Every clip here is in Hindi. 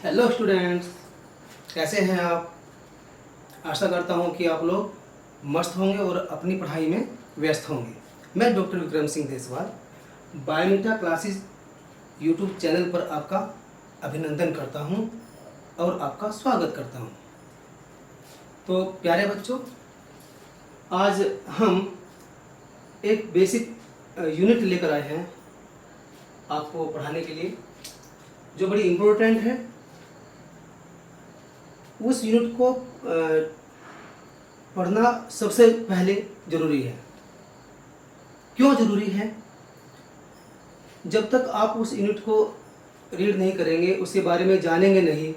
हेलो स्टूडेंट्स, कैसे हैं आप। आशा करता हूं कि आप लोग मस्त होंगे और अपनी पढ़ाई में व्यस्त होंगे। मैं doctor Vikram Singh Deswal Biometa classes YouTube channel पर आपका अभिनंदन करता हूं और आपका स्वागत करता हूं। तो प्यारे बच्चों, आज हम एक बेसिक यूनिट लेकर आए हैं आपको पढ़ाने के लिए, जो बड़ी इम्पोर्टेंट है। उस यूनिट को पढ़ना सबसे पहले ज़रूरी है। क्यों ज़रूरी है? जब तक आप उस यूनिट को रीड नहीं करेंगे, उसके बारे में जानेंगे नहीं,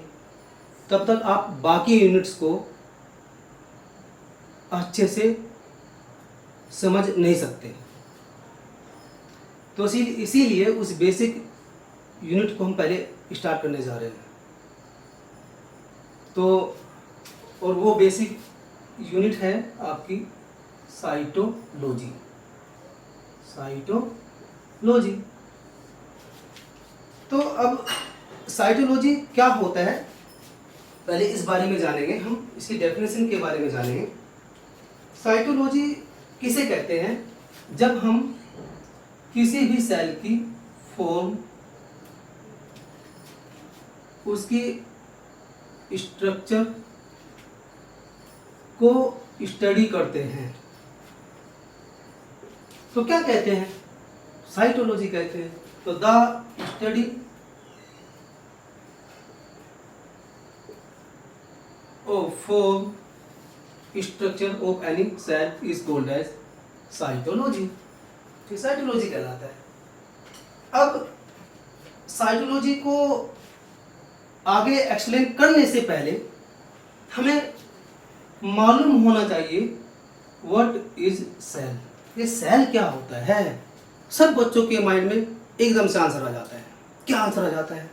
तब तक आप बाकी यूनिट्स को अच्छे से समझ नहीं सकते। तो इसीलिए उस बेसिक यूनिट को हम पहले स्टार्ट करने जा रहे हैं। तो और वो बेसिक यूनिट है आपकी साइटोलॉजी। तो अब साइटोलॉजी क्या होता है, पहले इस बारे में जानेंगे। हम इसकी डेफिनेशन के बारे में जानेंगे। साइटोलॉजी किसे कहते हैं? जब हम किसी भी सेल की फॉर्म, उसकी स्ट्रक्चर को स्टडी करते हैं, तो क्या कहते हैं? साइटोलॉजी कहते हैं। तो the study of form structure of any cell is called as cytology. तो साइटोलॉजी कहलाता है। अब साइटोलॉजी को आगे एक्सप्लेन करने से पहले हमें मालूम होना चाहिए व्हाट इज सेल। ये सेल क्या होता है? सब बच्चों के माइंड में एकदम से आंसर आ जाता है। क्या आंसर आ जाता है?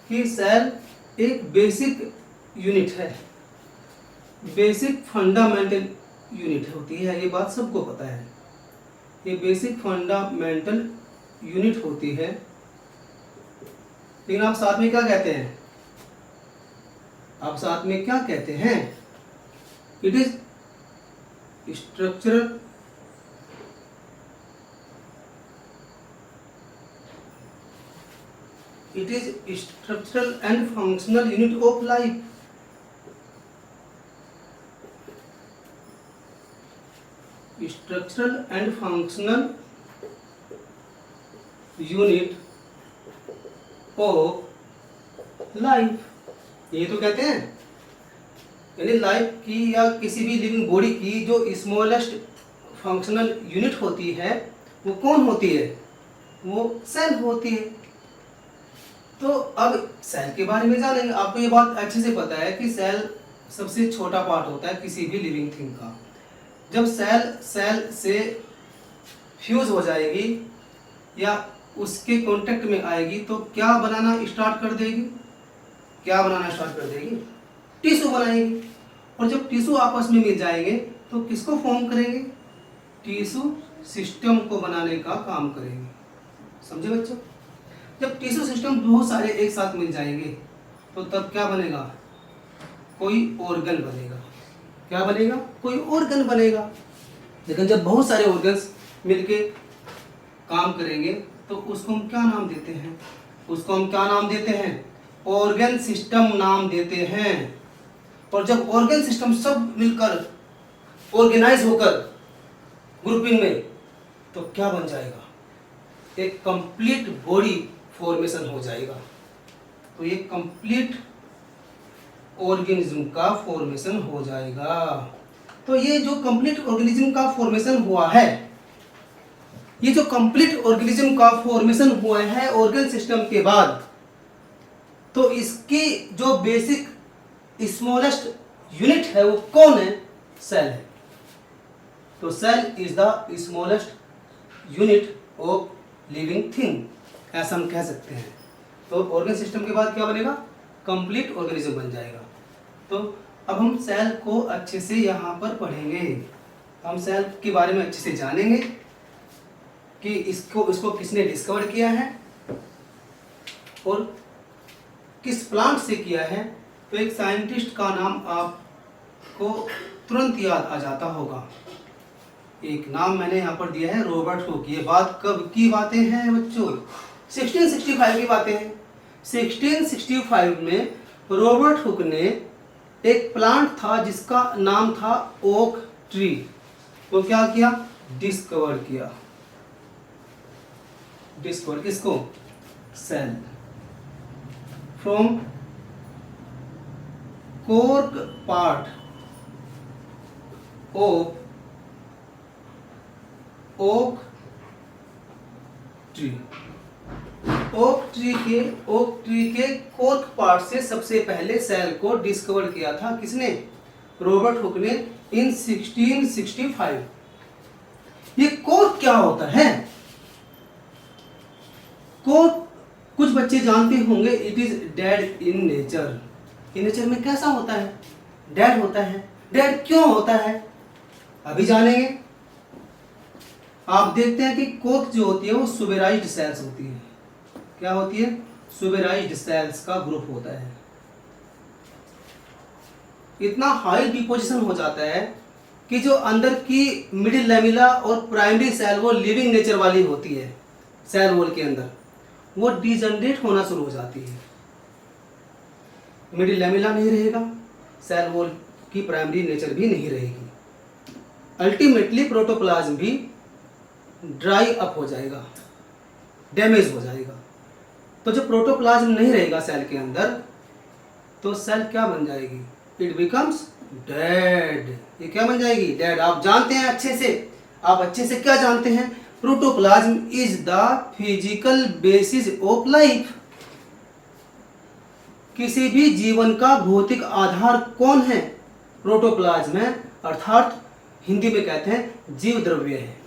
कि सेल एक बेसिक यूनिट है, बेसिक फंडामेंटल यूनिट होती है। ये बात सबको पता है। ये बेसिक फंडामेंटल यूनिट होती है। लेकिन आप साथ में क्या कहते हैं? आप साथ में क्या कहते हैं? It is structural and functional unit of life. Structural and functional unit of life, ये तो कहते हैं। यानी लाइफ की या किसी भी लिविंग बॉडी की जो स्मॉलेस्ट फंक्शनल यूनिट होती है, वो कौन होती है? वो सेल होती है। तो अब सेल के बारे में जानेंगे। आपको ये बात अच्छे से पता है कि सेल सबसे छोटा पार्ट होता है किसी भी लिविंग थिंग का। जब सेल से फ्यूज हो जाएगी या उसके कांटेक्ट में आएगी, तो क्या बनाना स्टार्ट कर देगी? टिश्यू बनाएगी। और जब टिश्यू आपस में मिल जाएंगे तो किसको फॉर्म करेंगे? टिश्यू सिस्टम को बनाने का काम करेंगे। समझे बच्चों? जब टिश्यू सिस्टम बहुत सारे एक साथ मिल जाएंगे तो तब क्या बनेगा? कोई ऑर्गन बनेगा। क्या बनेगा? कोई ऑर्गन बनेगा। लेकिन जब बहुत सारे ऑर्गन्स मिलके काम करेंगे तो उसको हम क्या नाम देते हैं? ऑर्गन सिस्टम नाम देते हैं। और जब ऑर्गन सिस्टम सब मिलकर ऑर्गेनाइज होकर ग्रुपिंग में, तो क्या बन जाएगा? एक कंप्लीट बॉडी फॉर्मेशन हो जाएगा। तो ये कंप्लीट ऑर्गेनिज्म का फॉर्मेशन हो जाएगा। तो ये जो कंप्लीट ऑर्गेनिज्म का फॉर्मेशन हुआ है, ये जो कंप्लीट ऑर्गेनिज्म का फॉर्मेशन हुआ है ऑर्गन सिस्टम के बाद, तो इसकी जो बेसिक स्मॉलेस्ट यूनिट है वो कौन है? सेल है। तो cell is the smallest unit of living thing, ऐसा हम कह सकते हैं। तो ऑर्गन सिस्टम के बाद क्या बनेगा? कंप्लीट ऑर्गेनिज्म बन जाएगा। तो अब हम सेल को अच्छे से यहाँ पर पढ़ेंगे। हम सेल के बारे में अच्छे से जानेंगे कि इसको किसने डिस्कवर किया है और किस प्लांट से किया है, तो एक साइंटिस्ट का नाम आपको तुरंत याद आ जाता होगा। एक नाम मैंने यहाँ पर दिया है, रॉबर्ट हुक। ये बात कब की बातें हैं बच्चों? 1665 की बातें हैं। 1665 में रॉबर्ट हुक ने एक प्लांट था जिसका नाम था ओक ट्री, तो क्या किया? डिस्कवर किया। डिस्कवर किसको? Cell from cork part of oak tree. Oak tree के कोर्क पार्ट से सबसे पहले सेल को डिस्कवर किया था किसने? रॉबर्ट हुक ने इन 1665। ये कोर्क क्या होता है? कोर्क कुछ बच्चे जानते होंगे, it is dead in nature. In nature में कैसा होता है? डेड होता है। डेड क्यों होता है अभी जानेंगे। आप देखते हैं कि कोर्क जो होती है वो सुबेराइज्ड सेल्स होती है। क्या होती है? सुबेराइज्ड सेल्स का ग्रुप होता है। इतना हाई डिपोजिशन हो जाता है कि जो अंदर की मिडिल लैमिला और प्राइमरी सेल वो लिविंग नेचर वाली होती है, सेल वॉल के अंदर वो डिजनरेट होना शुरू हो जाती है। मिडिल लैमिला नहीं रहेगा, सेल वॉल की प्राइमरी नेचर भी नहीं रहेगी। अल्टीमेटली प्रोटोप्लाज्म भी ड्राई अप हो जाएगा, डैमेज हो जाएगा। तो जब प्रोटोप्लाज्म नहीं रहेगा सेल के अंदर, तो सेल क्या बन जाएगी? It becomes dead. ये क्या बन जाएगी? डेड। आप जानते हैं अच्छे से, आप अच्छे से क्या जानते हैं? Protoplasm is the physical basis of life. किसी भी जीवन का भौतिक आधार कौन है? प्रोटोप्लाज्म है, अर्थात हिंदी में कहते हैं जीव द्रव्य है।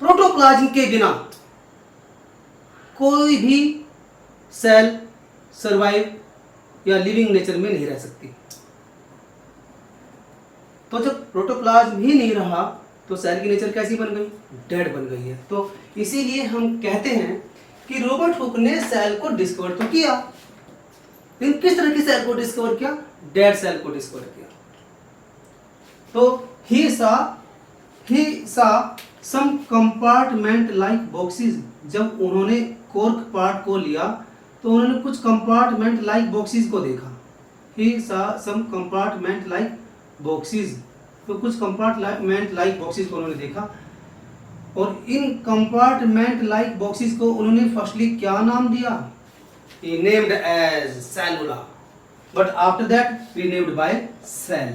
प्रोटोप्लाज्म के बिना कोई भी सेल सर्वाइव या लिविंग नेचर में नहीं रह सकती। तो जब प्रोटोप्लाज्म ही नहीं रहा तो सेल की नेचर कैसी बन गई? डेड बन गई है। तो इसीलिए हम कहते हैं कि रॉबर्ट हुक ने सेल को डिस्कवर तो किया, लेकिन किस तरह की सेल को डिस्कवर किया? डेड सेल को डिस्कवर किया। तो ही सा सम कंपार्टमेंट लाइक बॉक्सेस। जब उन्होंने कोर्क पार्ट को लिया तो उन्होंने कुछ कंपार्टमेंट लाइक बॉक्सेस को देखा। ही सा सम कंपार्टमेंट लाइक बॉक्सेस, तो कुछ कंपार्टमेंट लाइक बॉक्सेस को उन्होंने देखा, और इन कंपार्टमेंट लाइक बॉक्सेस को उन्होंने फर्स्टली क्या नाम दिया? He named as cellula, but after that renamed by cell.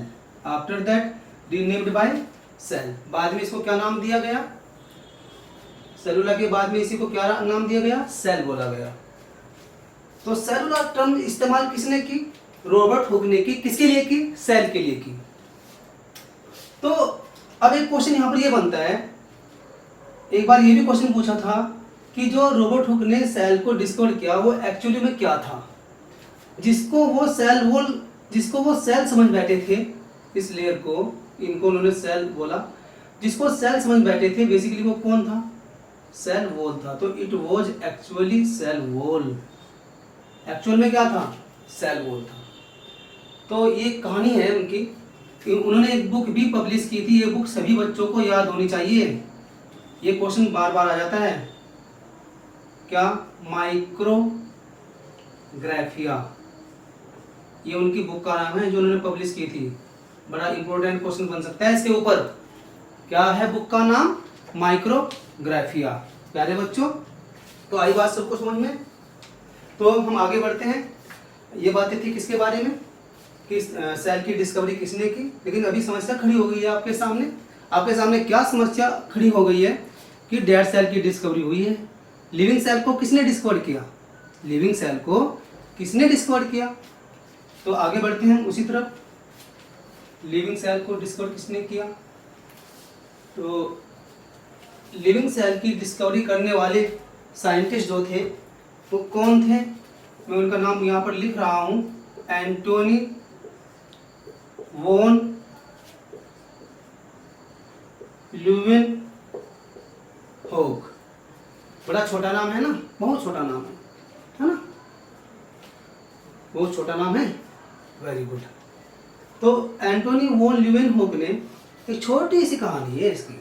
After that renamed by cell. बाद में इसको क्या नाम दिया गया? सेलुला के बाद में इसी को क्या नाम दिया गया? सेल बोला गया। तो सेलुलर टर्म इस्तेमाल किसने की? रॉबर्ट हुक ने की। किसके लिए की? सेल के लिए की। तो अब एक क्वेश्चन यहाँ पर ये बनता है, एक बार ये भी क्वेश्चन पूछा था कि जो रॉबर्ट हुक ने सेल को डिस्कवर किया वो एक्चुअली में क्या था? जिसको वो सेल समझ बैठे थे, इस लेयर को, इनको उन्होंने सेल बोला, जिसको सेल समझ बैठे थे, बेसिकली वो कौन था? सेल वॉल था। तो it was actually cell wall. Actual में क्या था? सेल वॉल था। तो ये कहानी है उनकी। उन्होंने एक बुक भी पब्लिश की थी, ये बुक सभी बच्चों को याद होनी चाहिए। ये क्वेश्चन बार बार आ जाता है, क्या? माइक्रोग्राफिया, ये उनकी बुक का नाम है जो उन्होंने पब्लिश की थी। बड़ा इंपॉर्टेंट क्वेश्चन बन सकता है इसके ऊपर। क्या है बुक का नाम? माइक्रोग्राफिया। प्यारे बच्चों, तो आई बात सबको समझ में? तो हम आगे बढ़ते हैं। ये बातें थी किसके बारे में कि सेल की डिस्कवरी किसने की, लेकिन अभी समस्या खड़ी हो गई है आपके सामने। आपके सामने क्या समस्या खड़ी हो गई है कि डेड सेल की डिस्कवरी हुई है। लिविंग सेल को किसने डिस्कवर किया? लिविंग सेल को किसने डिस्कवर किया? तो आगे बढ़ते हैं उसी तरफ। लिविंग सेल को डिस्कवर किसने किया? तो लिविंग सेल की डिस्कवरी करने वाले साइंटिस्ट जो थे वो कौन थे? मैं उनका नाम यहाँ पर लिख रहा हूँ, एंटोनी वॉन ल्यूवेनहोक। बड़ा छोटा नाम है ना, बहुत छोटा नाम है ना। बहुत छोटा नाम है, वेरी गुड। तो एंटोनी वॉन ल्यूवेनहोक ने एक छोटी सी कहानी है इसकी,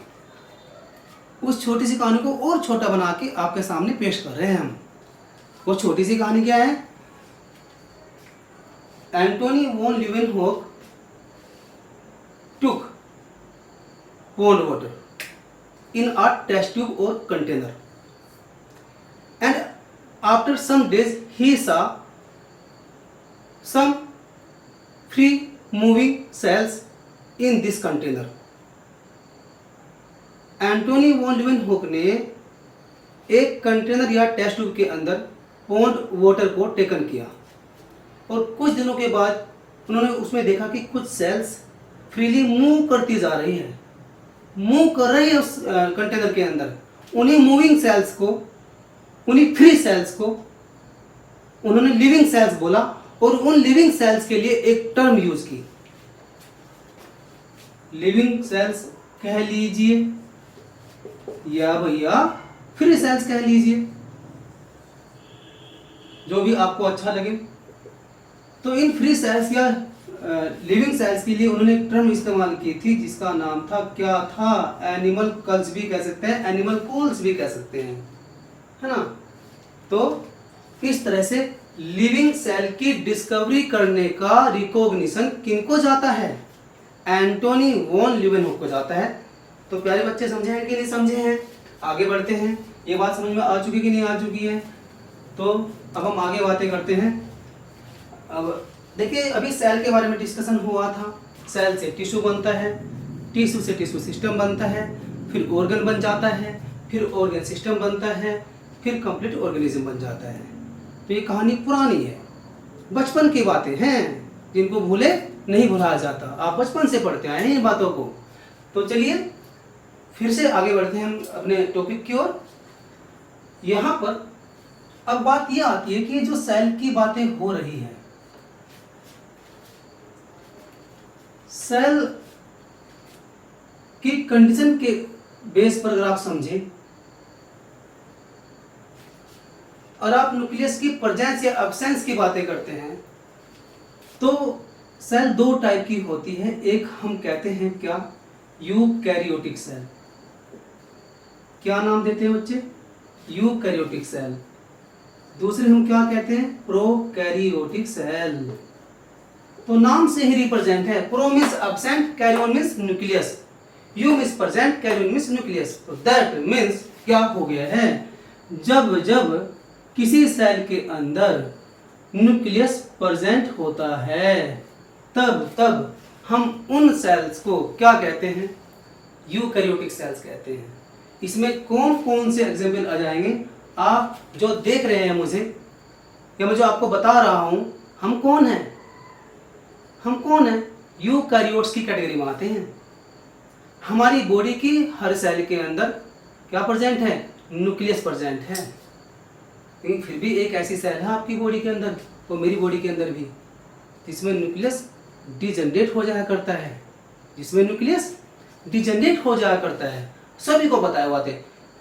उस छोटी सी कहानी को और छोटा बना के आपके सामने पेश कर रहे हैं हम। वो छोटी सी कहानी क्या है? Antonie van Leeuwenhoek took pond water in a test tube or container, and after some days he saw some free moving cells in this container. Antonie van Leeuwenhoek ने एक कंटेनर या टेस्ट ट्यूब के अंदर पॉन्ड वाटर को टेकन किया और कुछ दिनों के बाद उन्होंने उसमें देखा कि कुछ सेल्स फ्रीली मूव करती जा रही है, मूव कर रही है उस कंटेनर के अंदर। उन्हीं मूविंग सेल्स को, उन्हीं फ्री सेल्स को उन्होंने लिविंग सेल्स बोला और उन लिविंग सेल्स के लिए एक टर्म यूज की, लिविंग सेल्स कह लीजिए या भैया फ्री सेल्स कह लीजिए, जो भी आपको अच्छा लगे। तो इन फ्री सेल्स या लिविंग सेल्स के लिए उन्होंने एक टर्म इस्तेमाल की थी जिसका नाम था, क्या था? एनिमल कल्स भी कह सकते हैं, एनिमल कूल्स भी कह सकते हैं, है ना। तो इस तरह से लिविंग सेल की डिस्कवरी करने का रिकॉग्निशन किनको जाता है? एंटोनी वॉन ल्यूवेनहोक को जाता है। तो प्यारे बच्चे समझे हैं कि नहीं समझे हैं? आगे बढ़ते हैं। ये बात समझ में आ चुकी कि नहीं आ चुकी है? तो अब हम आगे बातें करते हैं। अब देखिए, अभी सेल के बारे में डिस्कशन हुआ था। सेल से टिश्यू बनता है, टिश्यू से टिश्यू सिस्टम बनता है, फिर ऑर्गन बन जाता है, फिर ऑर्गन सिस्टम बनता है, फिर कंप्लीट ऑर्गेनिज्म बन जाता है। तो ये कहानी पुरानी है, बचपन की बातें हैं जिनको भूले नहीं भुलाया जाता। आप बचपन से पढ़ते आए हैं इन बातों को। तो चलिए फिर से आगे बढ़ते हैं हम अपने टॉपिक की ओर। यहाँ पर अब बात यह आती है कि जो सेल की बातें हो रही है, सेल की कंडीशन के बेस पर अगर आप समझें और आप न्यूक्लियस की प्रेजेंस या एब्सेंस की बातें करते हैं, तो सेल दो टाइप की होती है। एक हम कहते हैं क्या? Eukaryotic cell. क्या नाम देते हैं बच्चे? Eukaryotic cell. दूसरे हम क्या कहते हैं? Prokaryotic cell. तो नाम से ही रिप्रेजेंट है। Pro means absent, karyon means nucleus, eu means present, karyon means nucleus. तो दैट मीन्स क्या हो गया है? जब जब किसी सेल के अंदर न्यूक्लियस प्रेजेंट होता है, तब तब हम उन सेल्स को क्या कहते हैं? यूकैरियोटिक सेल्स कहते हैं। इसमें कौन कौन से एग्जाम्पल आ जाएंगे? आप जो देख रहे हैं मुझे, या मैं जो आपको बता रहा हूं, हम कौन हैं? हम कौन हैं? यूकैरियोट्स की कैटेगरी में आते हैं। हमारी बॉडी की हर सेल के अंदर क्या प्रेजेंट है? न्यूक्लियस प्रेजेंट है। लेकिन फिर भी एक ऐसी सेल है आपकी बॉडी के अंदर, और मेरी बॉडी के अंदर भी, जिसमें न्यूक्लियस डिजनरेट हो जाया करता है, जिसमें न्यूक्लियस डिजनरेट हो जाया करता है। सभी को पता है बात है।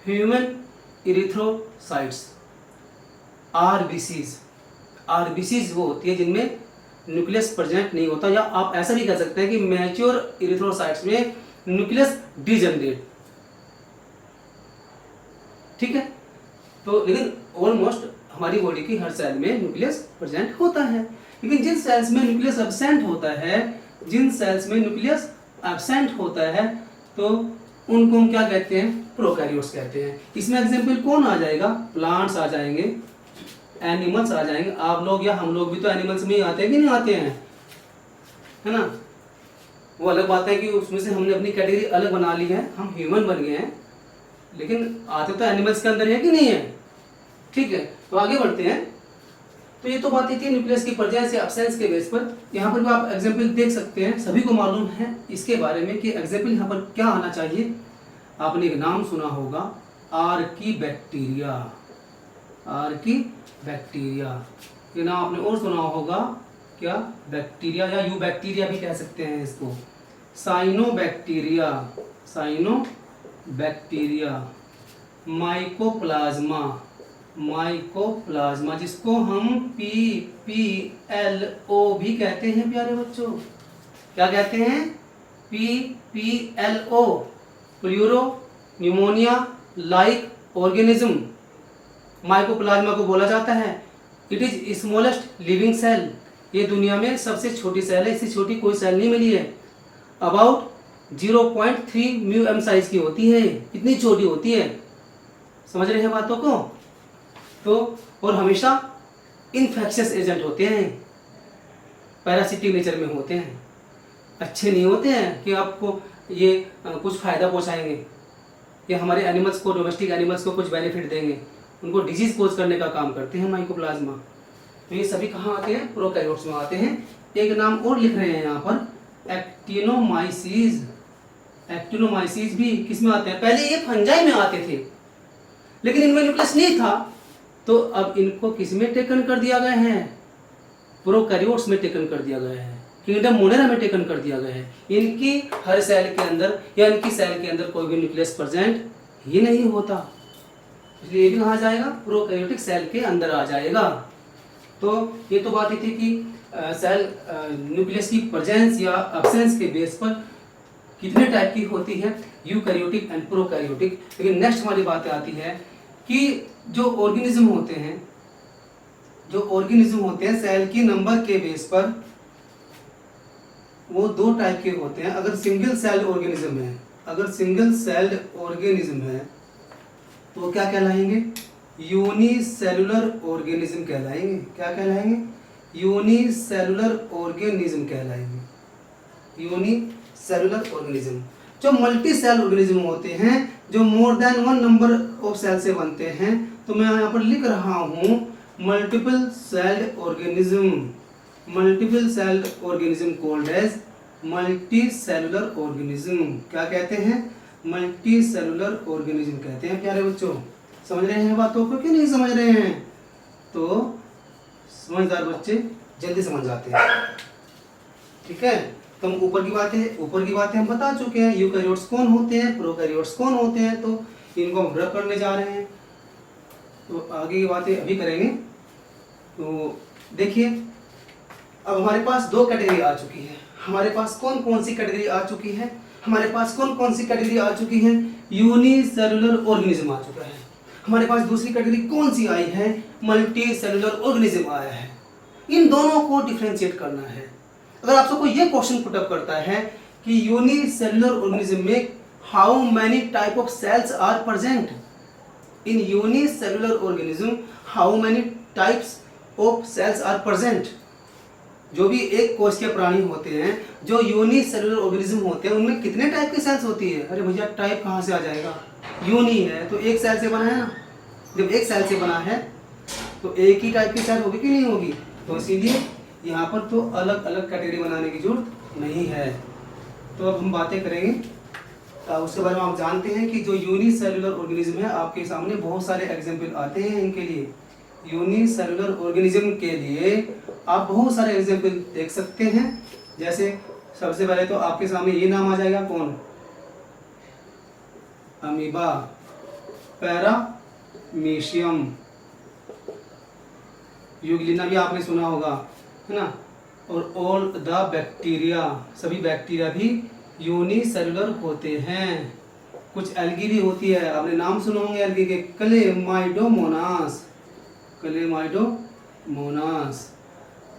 Human erythrocytes, RBCs. आरबीसीज वो होती है जिनमें न्यूक्लियस प्रेजेंट नहीं होता, या आप ऐसा भी कह सकते हैं कि मैच्योर इरिथ्रोसाइट्स में न्यूक्लियस डिजनरेट। ठीक है। तो लेकिन ऑलमोस्ट हमारी बॉडी की हर सेल में न्यूक्लियस प्रेजेंट होता है। लेकिन जिन सेल्स में न्यूक्लियस एब्सेंट होता है, जिन सेल्स में न्यूक्लियस एब्सेंट होता है, तो उनको हम क्या कहते हैं? प्रोकैरियोट्स कहते हैं। इसमें एग्जाम्पल कौन आ जाएगा? प्लांट्स आ जाएंगे, एनिमल्स आ जाएंगे। आप लोग या हम लोग भी तो एनिमल्स में ही आते हैं कि नहीं आते हैं, है ना। वो अलग बात है कि उसमें से हमने अपनी कैटेगरी अलग बना ली है, हम ह्यूमन बन गए हैं, लेकिन आते तो एनिमल्स के अंदर है कि नहीं है। ठीक है। तो आगे बढ़ते हैं। तो ये तो बात थी न्यूक्लियस की प्रेजेंस या एब्सेंस के बेस पर। यहाँ पर भी आप एग्जाम्पल देख सकते हैं, सभी को मालूम है इसके बारे में कि एग्जाम्पल यहाँ पर क्या आना चाहिए। आपने एक नाम सुना होगा, आर्कीबैक्टीरिया। आर्कीबैक्टीरिया ये नाम आपने और सुना होगा, क्या? बैक्टीरिया, या यूबैक्टीरिया भी कह सकते हैं इसको। साइनोबैक्टीरिया, साइनोबैक्टीरिया, माइकोप्लाज्मा, माइकोप्लाज्मा, जिसको हम PPLO भी कहते हैं प्यारे बच्चों। क्या कहते हैं? PPLO, pleuro pneumonia like organism. Mycoplasma को बोला जाता है it is smallest living cell. ये दुनिया में सबसे छोटी सेल है, इससे छोटी कोई सेल नहीं मिली है। अबाउट 0.3 μm साइज की होती है, इतनी छोटी होती है। समझ रहे हैं बातों को? तो और हमेशा इन्फेक्शियस एजेंट होते हैं, पैरासिटिक नेचर में होते हैं, अच्छे नहीं होते हैं कि आपको ये कुछ फ़ायदा पहुंचाएंगे या हमारे एनिमल्स को, डोमेस्टिक एनिमल्स को कुछ बेनिफिट देंगे। उनको डिजीज कोज करने का काम करते हैं माइकोप्लाज्मा। तो ये सभी कहाँ आते हैं? प्रोकैरियोट्स में आते हैं। एक नाम और लिख रहे हैं यहाँ पर, एक्टिनोमाइसीज। एक्टिनोमाइसीज भी किस में आते हैं? पहले ये फंजाई में आते थे, लेकिन इनमें न्यूक्लियस नहीं था, तो अब इनको किस में टेकन कर दिया गया है? प्रोकैरियोट्स में टेकन कर दिया गया है, किंगडम मोनेरा में टेकन कर दिया गया है। इनकी हर सेल के अंदर या इनकी सेल के अंदर कोई भी न्यूक्लियस प्रेजेंट ही नहीं होता, इसलिए ये भी कहाँ जाएगा? प्रोकैरियोटिक सेल के अंदर आ जाएगा। तो ये तो बात ही थी कि सेल न्यूक्लियस की प्रेजेंस या एब्सेंस के बेस पर कितने टाइप की होती है, यूकैरियोटिक एंड प्रोकैरियोटिक। लेकिन नेक्स्ट हमारी बात आती है कि जो ऑर्गेनिज्म होते हैं सेल की नंबर के बेस पर वो दो टाइप के होते हैं। अगर सिंगल सेल ऑर्गेनिज्म है तो क्या कहलाएंगे? यूनिसेलुलर ऑर्गेनिज्म कहलाएंगे। क्या कहलाएंगे? यूनिसेलुलर ऑर्गेनिज्म कहलाएंगे। Unicellular organism. जो मल्टी सेल ऑर्गेनिज्म होते हैं, जो more than one number of cell से बनते हैं, तो मैं यहाँ पर लिख रहा हूँ multiple celled organism called as multi cellular organism. क्या कहते हैं? मल्टी सेलुलर ऑर्गेनिज्म कहते हैं प्यारे बच्चों। समझ रहे हैं बातों को कि नहीं समझ रहे हैं? तो समझदार बच्चे जल्दी समझ जाते हैं। ठीक है, तो हम ऊपर की बातें हम बता चुके हैं। यूकैरियोट्स कौन होते हैं, प्रोकैरियोट्स कौन होते हैं, तो इनको हम रख करने जा रहे हैं। तो आगे की बातें अभी करेंगे। तो देखिए, अब हमारे पास दो कैटेगरी आ चुकी है। हमारे पास कौन कौन सी कैटेगरी आ चुकी है? यूनिसेलुलर ऑर्गेनिज्म आ चुका है। हमारे पास दूसरी कैटेगरी कौन सी आई है? मल्टी सेलुलर ऑर्गेनिज्म आया है। इन दोनों को डिफरेंशिएट करना है। अगर आपसे कोई ये क्वेश्चन पुट अप करता है कि यूनिसेलुलर ऑर्गेनिज्म में how many type of cells are present? In unicellular organism how many types of cells are present? जो भी एक कोश के प्राणी होते हैं, जो यूनिसेलुलर ऑर्गेनिज्म होते हैं, उनमें कितने टाइप की सेल्स होती है? अरे भैया, टाइप कहाँ से आ जाएगा? यूनि है तो एक सेल से बना है ना। जब एक सेल से बना है तो एक ही टाइप की सेल होगी कि नहीं होगी? तो इसीलिए यहाँ पर तो अलग अलग कैटेगरी बनाने की जरूरत नहीं है। तो अब हम बातें करेंगे उसके बारे में। आप जानते हैं कि जो यूनिसेलुलर ऑर्गेनिज्म है, आपके सामने बहुत सारे एग्जाम्पल आते हैं इनके लिए। यूनिसेलुलर ऑर्गेनिज्म के लिए आप बहुत सारे एग्जाम्पल देख सकते हैं। जैसे सबसे पहले तो आपके सामने ये नाम आ जाएगा, कौन? अमीबा, पैरामीशियम, यूग्लिना भी आपने सुना होगा, है ना। और ऑल द बैक्टीरिया, सभी बैक्टीरिया भी यूनिसेलुलर होते हैं। कुछ एल्गी भी होती है, आपने नाम सुने होंगे एल्गी के, क्लेमाइडोमोनास,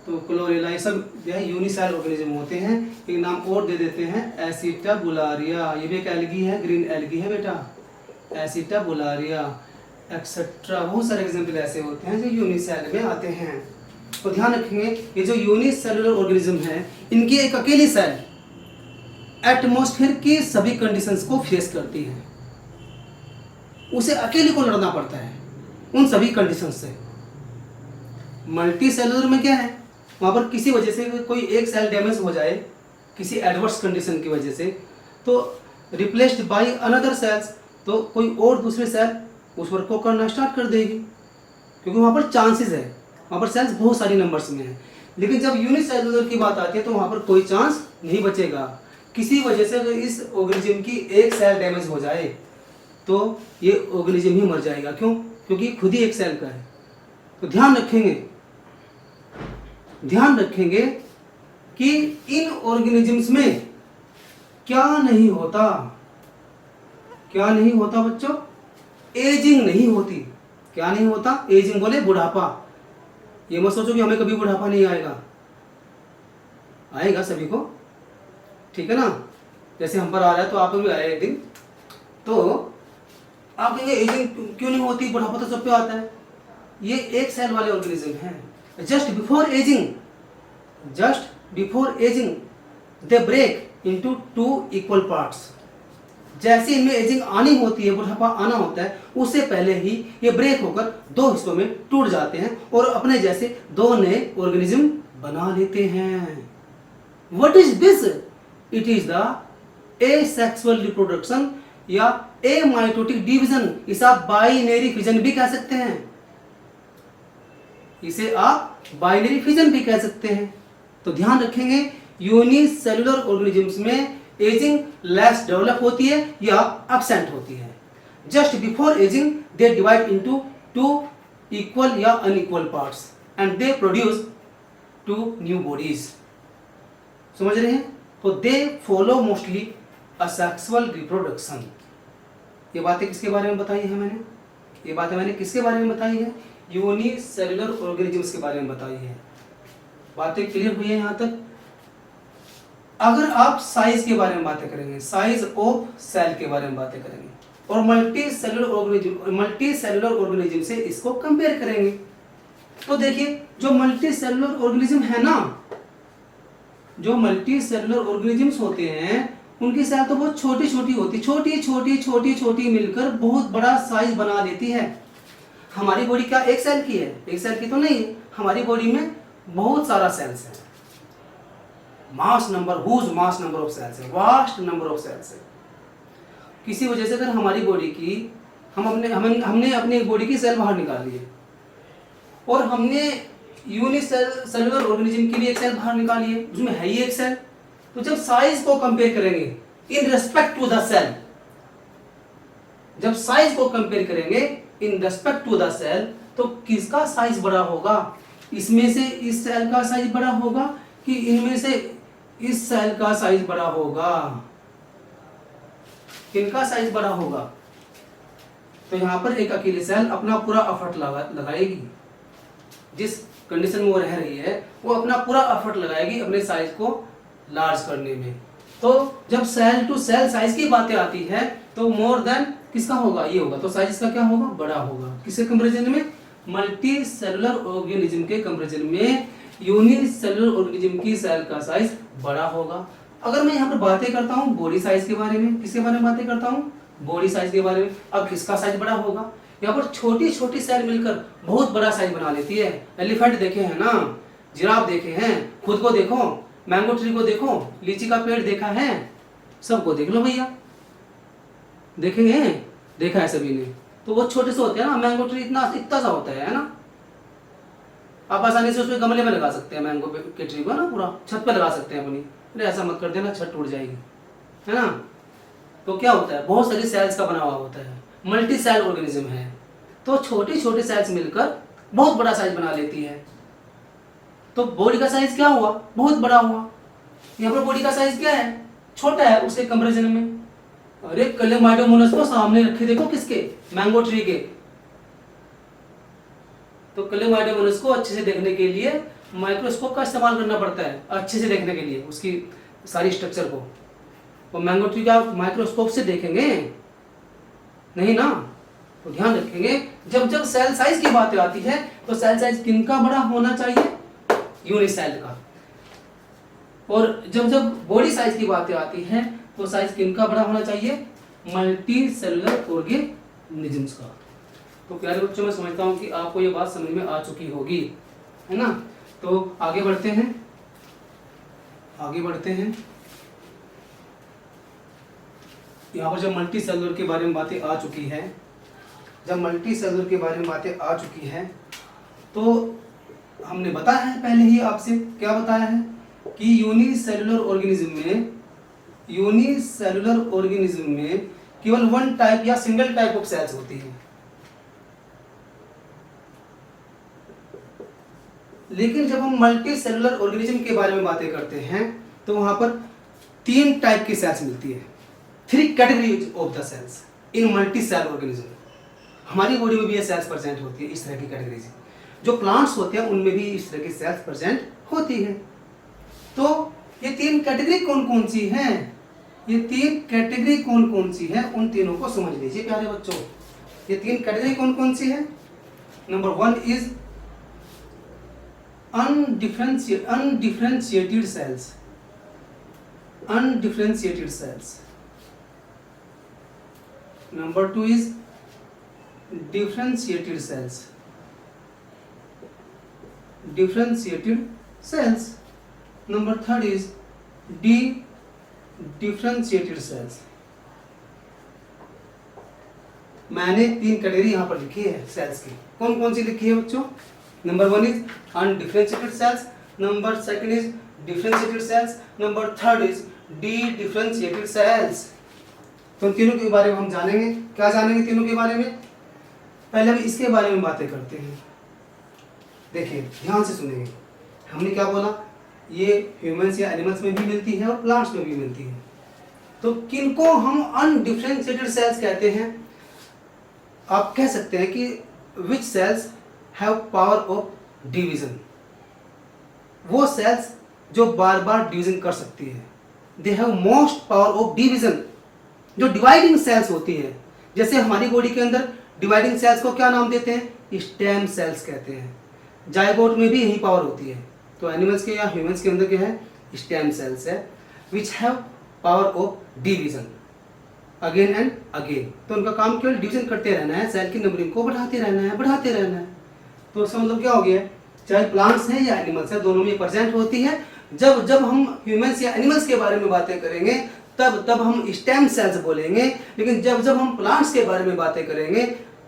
तो क्लोरेला, ये सब जो है यूनिसेलुलर ऑर्गेनिज्म होते हैं। एक नाम और दे देते हैं, एसिटाबुलारिया, ये भी एक एल्गी है, ग्रीन एल्गी है बेटा, एसिटाबुलारिया एक्सेट्रा। बहुत सारे एग्जाम्पल ऐसे होते हैं जो यूनिसेल में आते हैं। तो ध्यान रखेंगे, ये जो यूनिसेलुलर ऑर्गेनिज्म है, इनकी एक अकेली सेल एटमॉस्फेयर की सभी कंडीशंस को फेस करती है। उसे अकेले को लड़ना पड़ता है उन सभी कंडीशंस से। मल्टी सेलुलर में क्या है, वहाँ पर किसी वजह से कोई एक सेल डैमेज हो जाए, किसी एडवर्स कंडीशन की वजह से, तो रिप्लेस्ड बाय अनदर सेल्स, तो कोई और दूसरे सेल उस वर्क को करना स्टार्ट कर देगी, क्योंकि वहाँ पर चांसेस है, वहाँ पर सेल्स बहुत सारी नंबर्स में है। लेकिन जब यूनिसेलुलर की बात आती है तो वहाँ पर कोई चांस नहीं बचेगा। किसी वजह से अगर इस ऑर्गेनिज्म की एक सेल डैमेज हो जाए तो ये ऑर्गेनिज्म ही मर जाएगा। क्यों? क्योंकि खुद ही एक सेल का है। तो ध्यान रखेंगे कि इन ऑर्गेनिजम्स में क्या नहीं होता बच्चों? एजिंग नहीं होती। क्या नहीं होता? एजिंग बोले बुढ़ापा। ये मत सोचो कि हमें कभी बुढ़ापा नहीं आएगा, आएगा सभी को, ठीक है ना। जैसे हम पर आ रहा है तो आप भी आए एक दिन। तो आप कहेंगे एजिंग क्यों नहीं होती, बुढ़ापा तो सब पे आता है। ये एक सेल वाले ऑर्गेनिज्म हैं। Just before ageing they break into 2 equal parts. जैसे इनमें एजिंग आनी होती है, बुढ़ापा आना होता है, उससे पहले ही ये ब्रेक होकर 2 हिस्सों में टूट जाते हैं और अपने जैसे 2 नए ऑर्गेनिज्म बना लेते हैं। What is this? It is the asexual reproduction या एमाइटोटिक डिवीजन। इसे आप बाइनरी फिजन भी कह सकते हैं। तो ध्यान रखेंगे, यूनिसेलुलर ऑर्गेनिजम्स में एजिंग लेस डेवलप होती है या एब्सेंट होती है। Just before ageing they divide into 2 equal या unequal parts and they produce 2 new bodies. समझ रहे हैं? तो दे फॉलो मोस्टली असेक्सुअल रिप्रोडक्शन। ये बातें किसके बारे में बताई है मैंने? ये बातें मैंने किसके बारे में बताई है? यूनिसेलुलर ऑर्गेनिजम्स के बारे में बताई है। बातें क्लियर हुई है यहाँ तक? अगर आप साइज के बारे में बातें करेंगे, साइज ऑफ सेल के बारे में बातें करेंगे और मल्टी सेलुलर ऑर्गेनिज्म से इसको कंपेयर करेंगे, तो देखिए जो मल्टी सेलुलर ऑर्गेनिज्म है ना, जो मल्टी सेलुलर ऑर्गेनिजम्स होते हैं उनकी सेल तो बहुत छोटी छोटी मिलकर बहुत बड़ा साइज बना देती है। हमारी बॉडी क्या एक सेल की है? एक सेल की तो नहीं है। हमारी बॉडी में बहुत सारा सेल्स है। वास्ट नंबर ऑफ सेल्स है। किसी वजह से अगर हमारी बॉडी की हमने अपनी बॉडी की सेल बाहर निकाल ली और हमने यूनिसेलुलर ऑर्गेनिज्म के लिए एक सेल बाहर निकाली है, उसमें है ही एक सेल। तो जब साइज को कंपेयर करेंगे in respect to the cell, तो किसका साइज बड़ा होगा? इसमें से इस सेल का साइज बड़ा होगा कि इनमें से इस सेल का साइज बड़ा होगा? किनका साइज बड़ा होगा? तो यहां पर एक अकेली सेल अपना पूरा एफर्ट लगाएगी। जिस कंडीशन में वो रह रही है वो अपना पूरा एफर्ट लगाएगी अपने साइज को लार्ज करने में। तो जब सेल टू सेल साइज की बातें आती है तो मोर देन किसका होगा? ये होगा। तो साइज इसका क्या होगा? बड़ा होगा। किसके कंपैरिजन में? मल्टी सेलुलर ऑर्गेनिज्म के कंपैरिजन में यूनिसेलुलर ऑर्गेनिज्म की सेल का साइज बड़ा होगा। अगर मैं यहाँ पर बातें करता हूँ बॉडी साइज के बारे में, किसके बारे में बातें करता हूँ? बॉडी साइज के बारे में। अब किसका साइज बड़ा होगा? यहाँ पर छोटी छोटी सेल मिलकर बहुत बड़ा साइज बना लेती है। एलिफेंट देखे हैं ना, जिराफ देखे हैं, खुद को देखो, मैंगो ट्री को देखो, लीची का पेड़ देखा है, सबको देख लो भैया, देखेंगे, देखा है सभी ने। तो वो छोटे से होते हैं ना, मैंगो ट्री इतना सा होता है ना। आप आसानी से उसमें गमले में लगा सकते हैं मैंगो के ट्री को ना, पूरा छत पे लगा सकते हैं अपनी। अरे ऐसा मत कर देना, छत टूट जाएगी, है ना। तो क्या होता है? बहुत सारी सेल्स का बना हुआ होता है, मल्टी सेल ऑर्गेनिज्म है। तो छोटी छोटी सेल्स मिलकर बहुत बड़ा साइज बना लेती है। तो बॉडी का साइज क्या हुआ? बहुत बड़ा हुआ। यहाँ पर बॉडी का साइज क्या है? छोटा है उसके कंपैरिजन में। अरे क्लेमाइडोमोनास को सामने रखे देखो, किसके? मैंगो ट्री के। तो क्लेमाइडोमोनास को अच्छे से देखने के लिए माइक्रोस्कोप का इस्तेमाल करना पड़ता है, अच्छे से देखने के लिए उसकी सारी स्ट्रक्चर को। तो मैंगो ट्री का माइक्रोस्कोप से देखेंगे नहीं ना। तो ध्यान रखेंगे, जब जब सेल साइज की बात आती है तो सेल साइज किनका बड़ा होना चाहिए? यूनिसेल का। और जब जब बॉडी साइज की बातें आती है तो साइज किनका बड़ा होना चाहिए? मल्टी सेलुलर ऑर्गेनिजम्स का। तो प्यारे बच्चों, मैं समझता हूं कि आपको ये बात समझ में आ चुकी होगी, है ना। तो आगे बढ़ते हैं। यहाँ पर जब मल्टी सेलुलर के बारे में बातें आ चुकी है, तो हमने बताया है पहले ही आपसे, क्या बताया है कि यूनिसेलुलर ऑर्गेनिज्म में केवल वन टाइप या सिंगल टाइप ऑफ सेल्स होती है। लेकिन जब हम मल्टी सेलुलर ऑर्गेनिज्म के बारे में बातें करते हैं तो वहां पर 3 टाइप की सेल्स मिलती है, 3 categories of the cells in multi cell organism. हमारी बॉडी में भी ये सेल्स प्रेजेंट होती है, इस तरह की कैटेगरीज। जो प्लांट्स होते हैं उनमें भी इस तरह की सेल्स प्रेजेंट होती है। तो ये 3 कैटेगरी कौन कौन सी हैं, ये 3 कैटेगरी कौन कौन सी है, उन तीनों को समझ लीजिए प्यारे बच्चों। ये 3 कैटेगरी कौन कौन सी है? Number 1 is undifferentiated cells, undifferentiated cells. Number 2 is differentiated cells, differentiated cells. Number 3 is differentiated cells. मैंने 3 कैटेगरी यहाँ पर लिखी है सेल्स की। कौन कौन सी लिखी है बच्चों? Number 1 is undifferentiated cells, number 2 is differentiated cells, number 3 is differentiated cells. तो तीनों के बारे में हम जानेंगे। क्या जानेंगे तीनों के बारे में? पहले हम इसके बारे में बातें करते हैं। देखिए ध्यान से सुनेंगे। हमने क्या बोला, ये ह्यूमंस या एनिमल्स में भी मिलती है और प्लांट्स में भी मिलती है। तो किनको हम अनडिफरेंशिएटेड सेल्स कहते हैं? आप कह सकते हैं कि which cells have power of division, वो सेल्स जो बार बार डिवीजन कर सकती है। They have most power of division, जो डिवाइडिंग सेल्स होती है। जैसे हमारी बॉडी के अंदर डिवाइडिंग सेल्स को क्या नाम देते हैं? स्टेम सेल्स कहते हैं। जायगोट में भी यही पावर होती है। तो एनिमल्स के या ह्यूमंस के अंदर क्या है? स्टेम सेल्स है, which have power of division again and again. तो उनका काम केवल डिवीजन करते रहना है, सेल की नंबरिंग को बढ़ाते रहना है, बढ़ाते रहना है। तो इसका मतलब क्या हो गया? चाहे प्लांट्स हैं या एनिमल्स हैं, दोनों में प्रेजेंट होती है। जब जब हम ह्यूमंस या एनिमल्स के बारे में बातें करेंगे तब हम स्टेम सेल्स बोलेंगे, लेकिन जब जब हम प्लांट्स के बारे में बातें करेंगे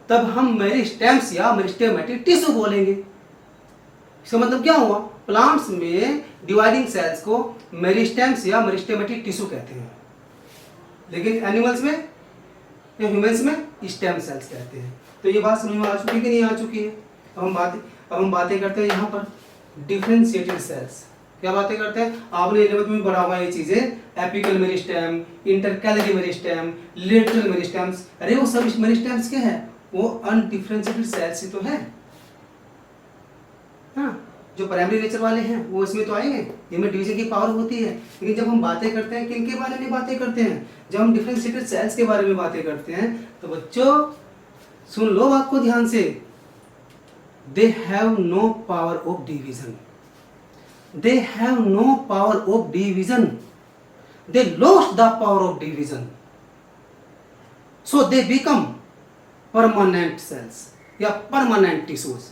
तब हम मेरिस्टेम्स या मेरिस्टेमेटिक टिश्यू बोलेंगे। इसका मतलब क्या हुआ? प्लांट्स में डिवाइडिंग सेल्स को मेरिस्टेम्स या मेरिस्टेमेटिक टिश्यू कहते हैं, लेकिन एनिमल्स में या ह्यूमंस में स्टेम सेल्स कहते हैं। तो ये बात समझ में आ चुकी है कि नहीं आ चुकी है? अब हम बातें करते हैं यहाँ पर डिफरेंशिएटेड सेल्स। क्या बातें करते हैं? आपने 11वीं में पढ़ा हुआ ये चीजें, apical meristem, intercalary meristem, lateral meristems. अरे वो सब मेरिस्टेम्स क्या है? वो अनडिफरेंशिएटेड सेल्स ही तो है। हाँ, जो प्राइमरी नेचर वाले हैं वो इसमें तो आएंगे, इनमें डिवीजन की पावर होती है। लेकिन जब हम बातें करते हैं किन के बारे में बातें करते हैं? जब हम डिफरेंशिएटेड सेल्स के बारे में बातें करते हैं तो बच्चों सुन लो बात को ध्यान से। They have no power of division, they have no power of division, they lost the power of division, so they become permanent cells या परमानेंट टिश्यूज।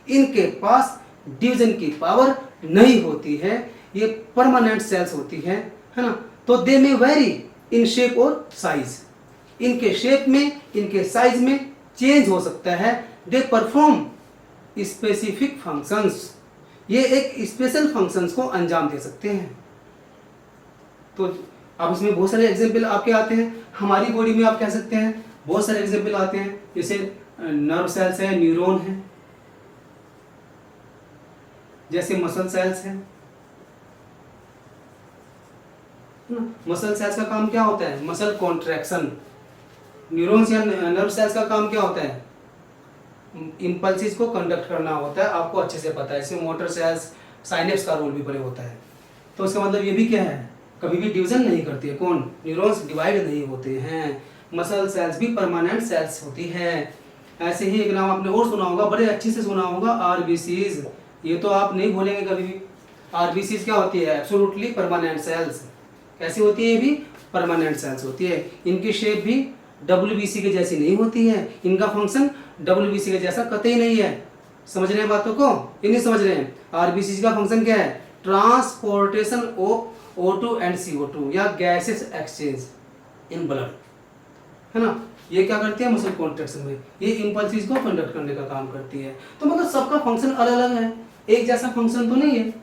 इनके पास डिवीजन की पावर नहीं होती है, ये परमानेंट सेल्स होती है ना। तो दे में वेरी इन शेप और साइज, इनके शेप में, इनके साइज में चेंज हो सकता है। दे परफॉर्म स्पेसिफिक फंक्शंस, ये एक स्पेशल फंक्शंस को अंजाम दे सकते हैं। तो अब इसमें बहुत सारे एग्जाम्पल आपके आते हैं। हमारी बॉडी में आप कह सकते हैं बहुत सारे एग्जाम्पल आते हैं, जैसे नर्व सेल्स है, न्यूरॉन है, जैसे मसल सेल्स है। मसल सेल्स का काम क्या होता है? Muscle contraction. न्यूरॉन्स या नर्व सेल्स का काम क्या होता है? इंपल्सिस को कंडक्ट करना होता है। आपको अच्छे से पता है, इसमें मोटर सेल्स, साइनेप्स का रोल भी प्ले होता है। तो इसका मतलब ये भी क्या है? कभी भी डिवीजन नहीं करती है। कौन? न्यूरॉन्स डिवाइड नहीं होते हैं। मसल सेल्स भी परमानेंट सेल्स होती है। ऐसे ही एक नाम आपने और सुना होगा, बड़े अच्छे से सुना होगा, आरबीसीज। ये तो आप नहीं भूलेंगे कभी भी। आरबीसीज क्या होती है? Absolutely permanent cells. कैसी होती है? ये भी परमानेंट सेल्स होती है। इनकी शेप भी डब्ल्यूबीसी के जैसी नहीं होती है, इनका फंक्शन डब्ल्यूबीसी के जैसा कतई नहीं है। समझ रहे हैं बातों को? ये नहीं समझ रहे हैं? आरबीसी का फंक्शन क्या है? Transportation of O2 and CO2 या गैसेस एक्सचेंज इन ब्लड, है ना। ये क्या करती है? मसल कॉन्ट्रैक्शन में ये इंपल्सिस को कंडक्ट करने का काम करती है। तो मतलब सबका फंक्शन अलग अलग है, एक जैसा फंक्शन तो नहीं है।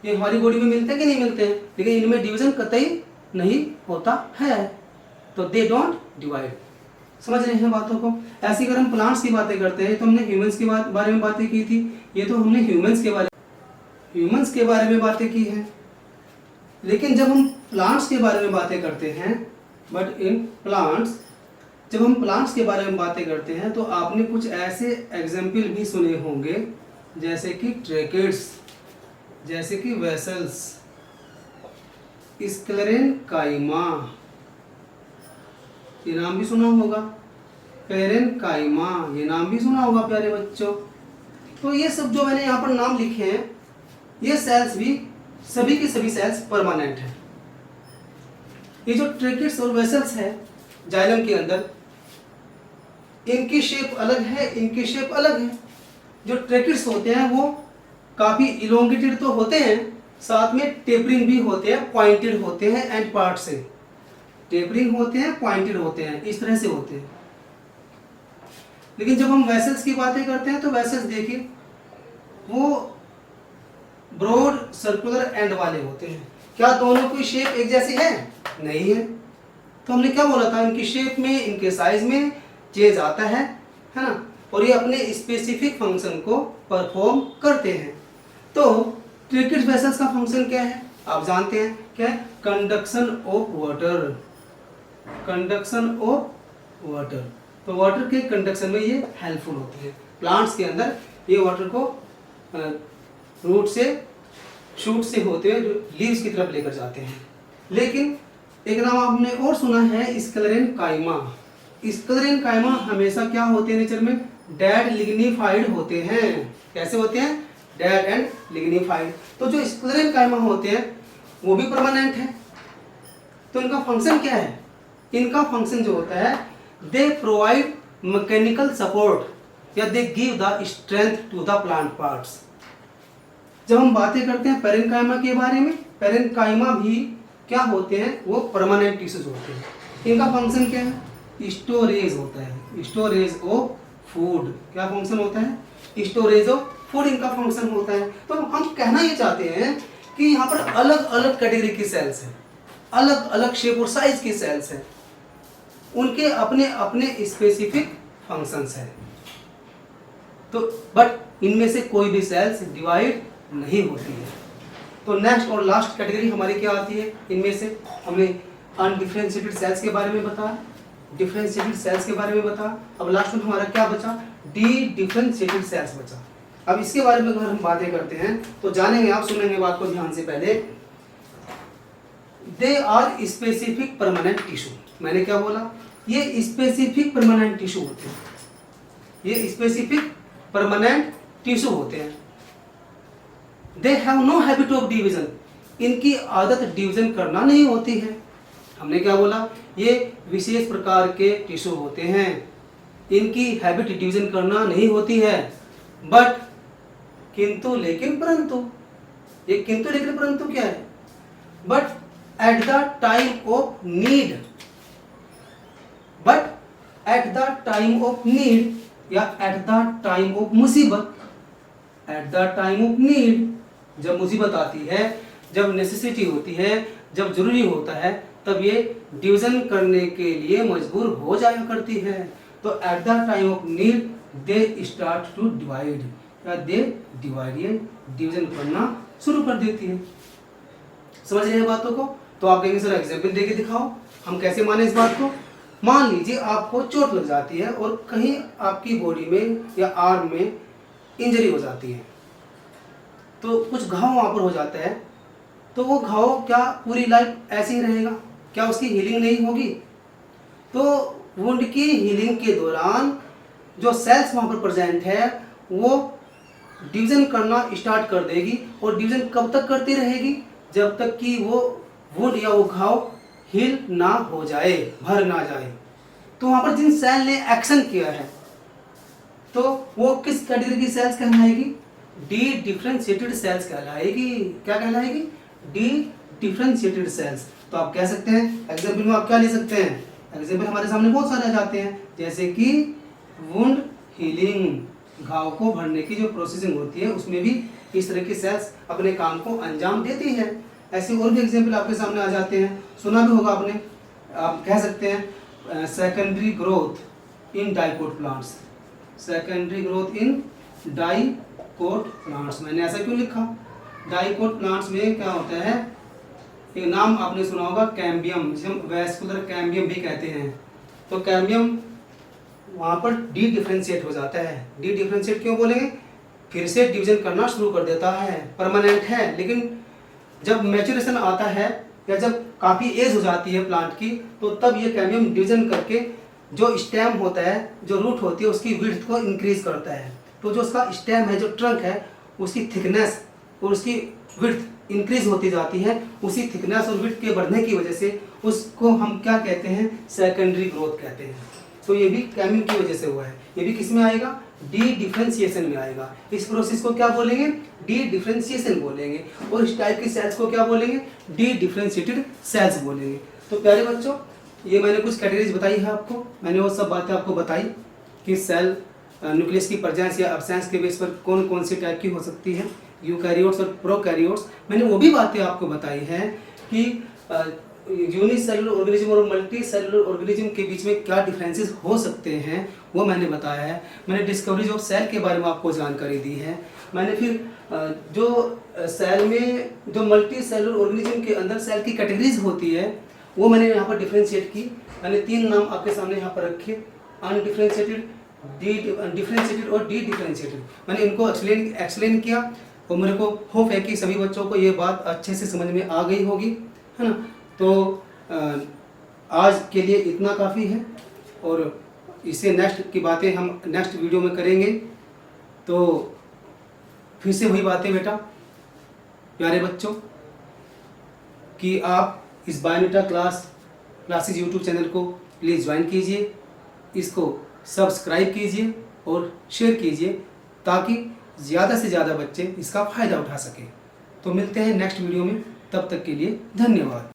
ये हमारी बॉडी में मिलते हैं कि नहीं मिलते हैं, लेकिन इनमें डिवीजन कतई नहीं होता है। तो दे डोंट डिवाइड। समझ रहे हैं बातों को? ऐसी अगर हम प्लांट्स की बातें करते हैं तो हमने ह्यूमंस के बारे में बातें की थी। ये तो हमने ह्यूमंस के बारे ह्यूमंस के बारे में बातें की हैं, लेकिन जब हम प्लांट्स के बारे में बातें करते हैं, बट इन प्लांट्स, जब हम प्लांट्स के बारे में बातें करते हैं तो आपने कुछ ऐसे एग्जाम्पल भी सुने होंगे जैसे कि ट्रैकेट्स, जैसे कि वेसल्स, स्क्लेरेनकाइमा, ये नाम भी सुना होगा, पेरेनकाइमा, ये नाम भी सुना होगा प्यारे बच्चों। तो ये सब जो मैंने यहाँ पर नाम लिखे हैं, ये सेल्स भी सभी के सभी सेल्स परमानेंट हैं। ये जो ट्रैकेट्स और वेसल्स है जाइलम के अंदर, इनकी शेप अलग है, इनकी शेप अलग है। जो ट्रैकेट्स होते हैं वो काफ़ी इलोंगेटेड तो होते हैं, साथ में टेपरिंग भी होते हैं, पॉइंटेड होते हैं एंड पार्ट से, टेपरिंग होते हैं, पॉइंटेड होते हैं, इस तरह से होते हैं। लेकिन जब हम वेसल्स की बातें करते हैं तो वेसल्स देखिए वो ब्रॉड सर्कुलर एंड वाले होते हैं। क्या दोनों की शेप एक जैसी है? नहीं है। तो हमने क्या बोला था, इनकी शेप में, इनके साइज में चेंज आता है ना, और ये अपने स्पेसिफिक फंक्शन को परफॉर्म करते हैं। तो ट्रैकेट वेसल्स का फंक्शन क्या है आप जानते हैं, क्या है? Conduction of water, conduction of water. तो वाटर के कंडक्शन में ये हेल्पफुल होते हैं। प्लांट्स के अंदर ये वाटर को रूट से, शूट से होते हुए लीव्स की तरफ लेकर जाते हैं। लेकिन एक नाम आपने और सुना है, स्क्लेरेनकाइमा। स्क्लेरेनकाइमा हमेशा क्या होते हैं नेचर में? डेड लिग्निफाइड होते हैं। कैसे होते हैं? Dead and lignified. तो जो स्क्लेरेनकाइमा होते हैं वो भी परमानेंट है। तो इनका फंक्शन क्या है? इनका फंक्शन जो होता है, दे प्रोवाइड मैकेनिकल सपोर्ट या they give the strength to the plant parts. जब हम बातें करते हैं पेरेनकाइमा के बारे में, पेरेनकाइमा भी क्या होते हैं? वो परमानेंट टिश्यूज होते हैं। इनका फंक्शन क्या है? स्टोरेज होता है, स्टोरेज ऑफ फूड। क्या फंक्शन होता है? स्टोरेज ऑफ फूड इनका फंक्शन होता है। तो हम कहना ये चाहते हैं कि यहाँ पर अलग अलग कैटेगरी की सेल्स हैं, अलग अलग शेप और साइज की सेल्स हैं, उनके अपने अपने स्पेसिफिक फंक्शंस हैं। तो बट इनमें से कोई भी सेल्स डिवाइड नहीं होती है। तो नेक्स्ट और लास्ट कैटेगरी हमारी क्या आती है? इनमें से हमने अनडिफरेंशिएटेड सेल्स के बारे में बताया, डिफरेंशिएटेड सेल्स के बारे में बताया। अब लास्ट में हमारा क्या बचा? डी डिफरेंशिएटेड सेल्स बचा। अब इसके बारे में अगर हम बातें करते हैं तो जानेंगे, आप सुनेंगे बात को ध्यान से। पहले they are specific permanent tissue. मैंने क्या बोला? ये स्पेसिफिक परमानेंट टिश्यू होते हैं, ये स्पेसिफिक परमानेंट टिश्यू होते हैं। They have no habit of division. इनकी आदत डिवीजन करना नहीं होती है। हमने क्या बोला? ये विशेष प्रकार के टिश्यू होते हैं, इनकी हैबिट डिवीजन करना नहीं होती है। बट किंतु लेकिन परंतु, ये किंतु लेकिन परंतु क्या है? But at the time of need, but at the time of need या एट द टाइम ऑफ मुसीबत, eight the time of need, जब मुसीबत आती है, जब नेसेसिटी होती है, जब जरूरी होता है, तब ये डिवीजन करने के लिए मजबूर हो जाया करती है। तो at the time of need they start to divide, या दे डिवाइड, डिवीजन करना शुरू कर देती है। समझ रहे हैं बातों को? तो आप कहेंगे सर एग्जाम्पल देके दिखाओ, हम कैसे माने इस बात को? मान लीजिए आपको चोट लग जाती है और कहीं आपकी बॉडी में या आर्म में इंजरी हो जाती है, तो कुछ घाव वहाँ पर हो जाता है। तो वो घाव क्या पूरी लाइफ ऐसे ही रहेगा? क्या उसकी हीलिंग नहीं होगी? तो वुंड की हीलिंग के दौरान जो सेल्स वहाँ पर प्रेजेंट है वो डिवीजन करना स्टार्ट कर देगी। और डिवीजन कब तक करती रहेगी? जब तक कि वो वुंड या वो घाव हील ना हो जाए, भर ना जाए। तो वहाँ पर जिन सेल ने एक्शन किया है तो वो किस कैटेगरी की सेल्स कहलाएगी? डी डिफरेंशिएटेड सेल्स कहलाएगी। क्या कहलाएगी? Dedifferentiated cells. तो आप कह सकते हैं एग्जाम्पल में आप क्या ले सकते हैं? एग्जाम्पल हमारे सामने बहुत सारे आ जाते हैं, जैसे कि वुंड हीलिंग, घाव को भरने की जो प्रोसेसिंग होती है उसमें भी इस तरह की सेल्स अपने काम को अंजाम देती है। ऐसे और भी एग्जाम्पल आपके सामने आ जाते हैं, सुना भी होगा आपने। आप कह सकते हैं secondary growth in dicot plants, secondary growth in dicot plants. मैंने ऐसा क्यों लिखा? डाइकोट प्लांट्स में क्या होता है, एक नाम आपने सुना होगा कैम्बियम, जिसे हम वैस्कुलर कैम्बियम भी कहते हैं। तो कैम्बियम वहाँ पर डी डिफ्रेंशिएट हो जाता है। डी डिफ्रेंशिएट क्यों बोलेंगे, फिर से डिवीजन करना शुरू कर देता है, परमानेंट है, लेकिन जब मैच्योरेशन आता है या जब काफ़ी एज हो जाती है प्लांट की, तो तब ये कैम्बियम डिवीजन करके जो स्टेम होता है, जो रूट होती है, उसकी विड्थ को इंक्रीज करता है। तो जो उसका स्टेम है, जो ट्रंक है, उसकी थिकनेस और उसकी विड्थ इंक्रीज होती जाती है। उसी थिकनेस और विड्थ के बढ़ने की वजह से उसको हम क्या कहते हैं, सेकेंडरी ग्रोथ कहते हैं। तो ये भी कैम्बियम की वजह से हुआ है। ये भी किस में आएगा, डी डिफ्रेंशिएशन में आएगा। इस प्रोसेस को क्या बोलेंगे, डी डिफ्रेंशिएशन बोलेंगे। और इस टाइप की सेल्स को क्या बोलेंगे, डी डिफ्रेंशिएटेड सेल्स बोलेंगे। तो प्यारे बच्चों, ये मैंने कुछ कैटेगरीज बताई है आपको, मैंने वो सब बातें आपको बताई कि सेल न्यूक्लियस की प्रेजेंस या अब्सेंस के बेस पर कौन कौन सी टाइप की हो सकती है, यूकैरियोट्स और प्रोकैरियोट्स। मैंने वो भी बातें आपको बताई हैं कि यूनिसेलुलर ऑर्गेनिज्म और मल्टी सेलुलर ऑर्गेनिज्म के बीच में क्या डिफरेंसेस हो सकते हैं, वो मैंने बताया है। मैंने डिस्कवरीज ऑफ सेल के बारे में आपको जानकारी दी है। मैंने फिर जो सेल में जो मल्टी सेलुलर ऑर्गेनिज्म के अंदर सेल की कैटेगरीज होती है, वो मैंने यहाँ पर डिफ्रेंशिएट की। मैंने 3 नाम आपके सामने यहाँ पर रखे, अनडिफ्रेंशिएटेड, डिफ्रेंशिएटेड और डी डिफ्रेंशिएटेड। मैंने इनको एक्सप्लेन किया और मेरे को होप है कि सभी बच्चों को ये बात अच्छे से समझ में आ गई होगी, है ना। तो आज के लिए इतना काफ़ी है और इससे नेक्स्ट की बातें हम नेक्स्ट वीडियो में करेंगे। तो फिर से वही बातें बेटा, प्यारे बच्चों, कि आप इस बायोनेटा क्लासेस यूट्यूब चैनल को प्लीज़ ज्वाइन कीजिए, इसको सब्सक्राइब कीजिए और शेयर कीजिए, ताकि ज़्यादा से ज़्यादा बच्चे इसका फ़ायदा उठा सकें। तो मिलते हैं नेक्स्ट वीडियो में, तब तक के लिए धन्यवाद।